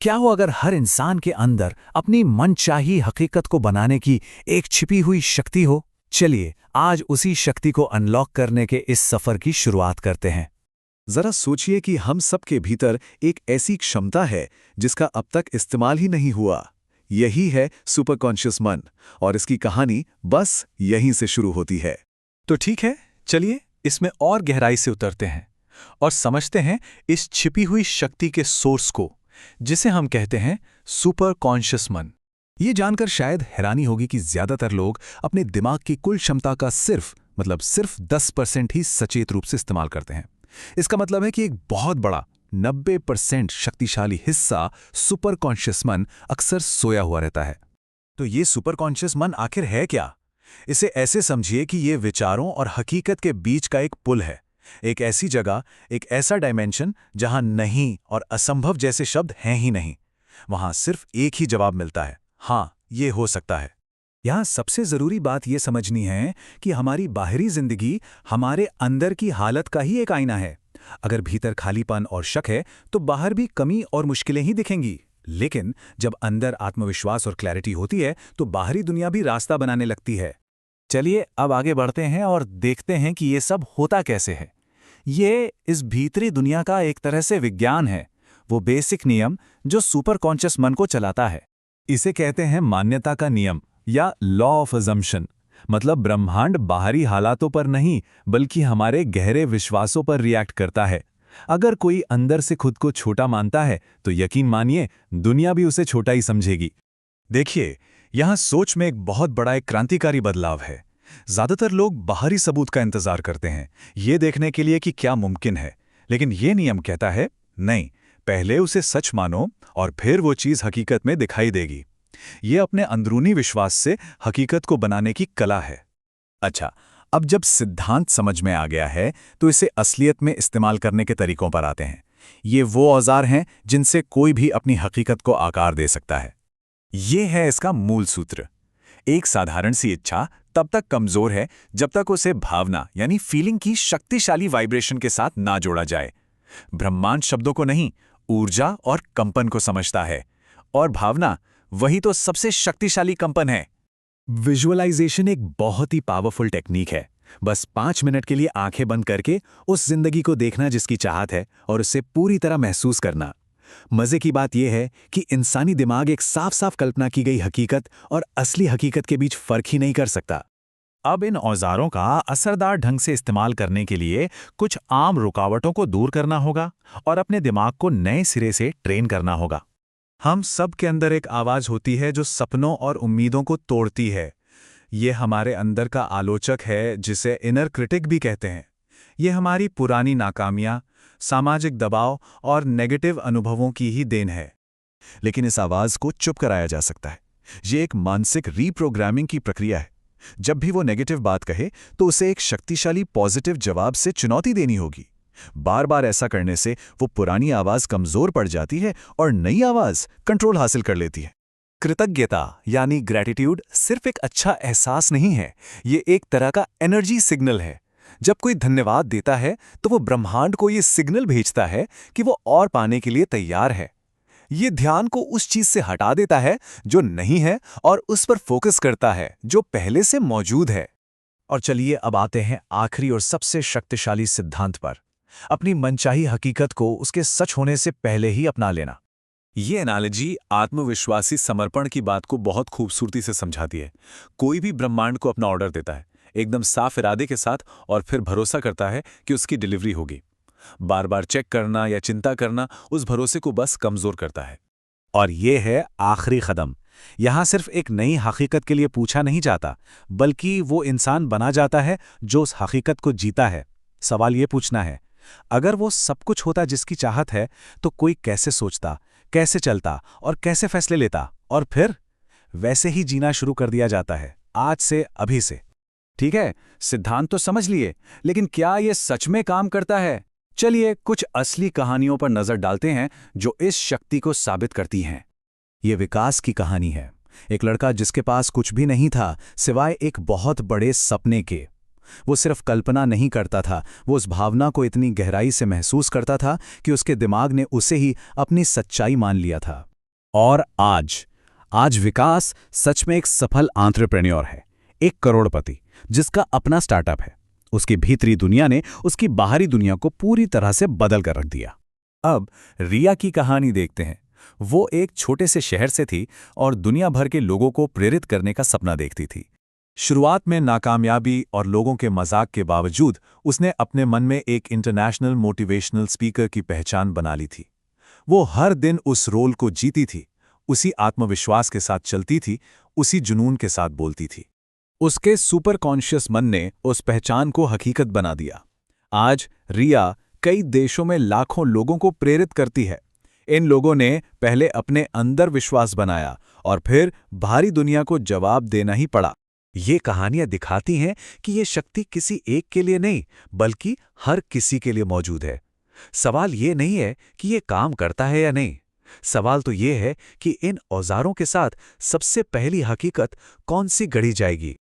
क्या हो अगर हर इंसान के अंदर अपनी मनचाही हकीकत को बनाने की एक छिपी हुई शक्ति हो? चलिए आज उसी शक्ति को अनलॉक करने के इस सफर की शुरुआत करते हैं। जरा सोचिए कि हम सब के भीतर एक ऐसी क्षमता है जिसका अब तक इस्तेमाल ही नहीं हुआ। यही है सुपर कॉन्शियस मन, और इसकी कहानी बस यहीं से शुरू होती है। तो ठीक है, चलिए इसमें और गहराई से उतरते हैं और समझते हैं इस छिपी हुई शक्ति के सोर्स को, जिसे हम कहते हैं सुपर कॉन्शियस मन। ये जानकर शायद हैरानी होगी कि ज्यादातर लोग अपने दिमाग की कुल क्षमता का सिर्फ 10% ही सचेत रूप से इस्तेमाल करते हैं। इसका मतलब है कि एक बहुत बड़ा 90% शक्तिशाली हिस्सा सुपर कॉन्शियस मन अक्सर सोया हुआ रहता है। तो ये सुपर कॉन्शियस मन आखिर है क्या? इसे ऐसे समझिए कि ये विचारों और हकीकत के बीच का एक पुल है, एक ऐसी जगह, एक ऐसा डायमेंशन जहां नहीं और असंभव जैसे शब्द हैं ही नहीं। वहां सिर्फ एक ही जवाब मिलता है, हाँ, ये हो सकता है। यहां सबसे जरूरी बात यह समझनी है कि हमारी बाहरी जिंदगी हमारे अंदर की हालत का ही एक आईना है। अगर भीतर खालीपन और शक है तो बाहर भी कमी और मुश्किलें ही दिखेंगी। लेकिन जब अंदर आत्मविश्वास और क्लैरिटी होती है तो बाहरी दुनिया भी रास्ता बनाने लगती है। चलिए अब आगे बढ़ते हैं और देखते हैं कि ये सब होता कैसे है। ये इस भीतरी दुनिया का एक तरह से विज्ञान है, वो बेसिक नियम जो सुपर कॉन्शियस मन को चलाता है। इसे कहते हैं मान्यता का नियम या लॉ ऑफ अजम्पशन। मतलब ब्रह्मांड बाहरी हालातों पर नहीं बल्कि हमारे गहरे विश्वासों पर रिएक्ट करता है। अगर कोई अंदर से खुद को छोटा मानता है तो यकीन मानिए दुनिया भी उसे छोटा ही समझेगी। देखिए, यहाँ सोच में एक बहुत बड़ा एक क्रांतिकारी बदलाव है। ज्यादातर लोग बाहरी सबूत का इंतजार करते हैं, ये देखने के लिए कि क्या मुमकिन है। लेकिन ये नियम कहता है, नहीं, पहले उसे सच मानो और फिर वो चीज हकीकत में दिखाई देगी। ये अपने अंदरूनी विश्वास से हकीकत को बनाने की कला है। अच्छा, अब जब सिद्धांत समझ में आ गया है तो इसे असलियत में इस्तेमाल करने के तरीकों पर आते हैं। ये वो औजार हैं जिनसे कोई भी अपनी हकीकत को आकार दे सकता है। ये है इसका मूल सूत्र। एक साधारण सी इच्छा तब तक कमजोर है जब तक उसे भावना यानी फीलिंग की शक्तिशाली वाइब्रेशन के साथ ना जोड़ा जाए। ब्रह्मांड शब्दों को नहीं, ऊर्जा और कंपन को समझता है, और भावना वही तो सबसे शक्तिशाली कंपन है। विजुअलाइजेशन एक बहुत ही पावरफुल टेक्निक है। बस 5 मिनट के लिए आंखें बंद करके उस जिंदगी को देखना जिसकी चाहत है और उसे पूरी तरह महसूस करना। मजे की बात यह है कि इंसानी दिमाग एक साफ साफ कल्पना की गई हकीकत और असली हकीकत के बीच फर्क ही नहीं कर सकता। अब इन औजारों का असरदार ढंग से इस्तेमाल करने के लिए कुछ आम रुकावटों को दूर करना होगा और अपने दिमाग को नए सिरे से ट्रेन करना होगा। हम सब के अंदर एक आवाज होती है जो सपनों और उम्मीदों को तोड़ती है। ये हमारे अंदर का आलोचक है जिसे इनर क्रिटिक भी कहते हैं। ये हमारी पुरानी नाकामियां, सामाजिक दबाव और नेगेटिव अनुभवों की ही देन है। लेकिन इस आवाज को चुप कराया जा सकता है। ये एक मानसिक रीप्रोग्रामिंग की प्रक्रिया है। जब भी वो नेगेटिव बात कहे तो उसे एक शक्तिशाली पॉजिटिव जवाब से चुनौती देनी होगी। बार बार ऐसा करने से वो पुरानी आवाज कमजोर पड़ जाती है और नई आवाज कंट्रोल हासिल कर लेती है। कृतज्ञता यानी ग्रैटिट्यूड सिर्फ एक अच्छा एहसास नहीं है, ये एक तरह का एनर्जी सिग्नल है। जब कोई धन्यवाद देता है तो वो ब्रह्मांड को ये सिग्नल भेजता है कि वो और पाने के लिए तैयार है। ये ध्यान को उस चीज से हटा देता है जो नहीं है और उस पर फोकस करता है जो पहले से मौजूद है। और चलिए अब आते हैं आखिरी और सबसे शक्तिशाली सिद्धांत पर, अपनी मनचाही हकीकत को उसके सच होने से पहले ही अपना लेना। ये एनालॉजी आत्मविश्वासी समर्पण की बात को बहुत खूबसूरती से समझाती है। कोई भी ब्रह्मांड को अपना ऑर्डर देता है, एकदम साफ इरादे के साथ, और फिर भरोसा करता है कि उसकी डिलीवरी होगी। बार बार चेक करना या चिंता करना उस भरोसे को बस कमजोर करता है। और ये है आखिरी कदम। यहां सिर्फ एक नई हकीकत के लिए पूछा नहीं जाता, बल्कि वो इंसान बना जाता है जो उस हकीकत को जीता है। सवाल ये पूछना है, अगर वो सब कुछ होता जिसकी चाहत है तो कोई कैसे सोचता, कैसे चलता और कैसे फैसले लेता, और फिर वैसे ही जीना शुरू कर दिया जाता है, आज से, अभी से। ठीक है, सिद्धांत तो समझ लिए, लेकिन क्या यह सच में काम करता है? चलिए कुछ असली कहानियों पर नजर डालते हैं जो इस शक्ति को साबित करती हैं। ये विकास की कहानी है। एक लड़का जिसके पास कुछ भी नहीं था सिवाय एक बहुत बड़े सपने के। वो सिर्फ कल्पना नहीं करता था, वो उस भावना को इतनी गहराई से महसूस करता था कि उसके दिमाग ने उसे ही अपनी सच्चाई मान लिया था। और आज विकास सच में एक सफल एंटरप्रेन्योर है, एक करोड़पति जिसका अपना स्टार्टअप है। उसकी भीतरी दुनिया ने उसकी बाहरी दुनिया को पूरी तरह से बदल कर रख दिया। अब रिया की कहानी देखते हैं। वो एक छोटे से शहर से थी और दुनिया भर के लोगों को प्रेरित करने का सपना देखती थी। शुरुआत में नाकामयाबी और लोगों के मजाक के बावजूद उसने अपने मन में एक इंटरनेशनल मोटिवेशनल स्पीकर की पहचान बना ली थी। वो हर दिन उस रोल को जीती थी, उसी आत्मविश्वास के साथ चलती थी, उसी जुनून के साथ बोलती थी। उसके सुपर कॉन्शियस मन ने उस पहचान को हकीकत बना दिया। आज रिया कई देशों में लाखों लोगों को प्रेरित करती है। इन लोगों ने पहले अपने अंदर विश्वास बनाया और फिर बाहरी दुनिया को जवाब देना ही पड़ा। ये कहानियां दिखाती हैं कि ये शक्ति किसी एक के लिए नहीं, बल्कि हर किसी के लिए मौजूद है। सवाल ये नहीं है कि ये काम करता है या नहीं, सवाल तो ये है कि इन औजारों के साथ सबसे पहली हकीकत कौन सी गढ़ी जाएगी।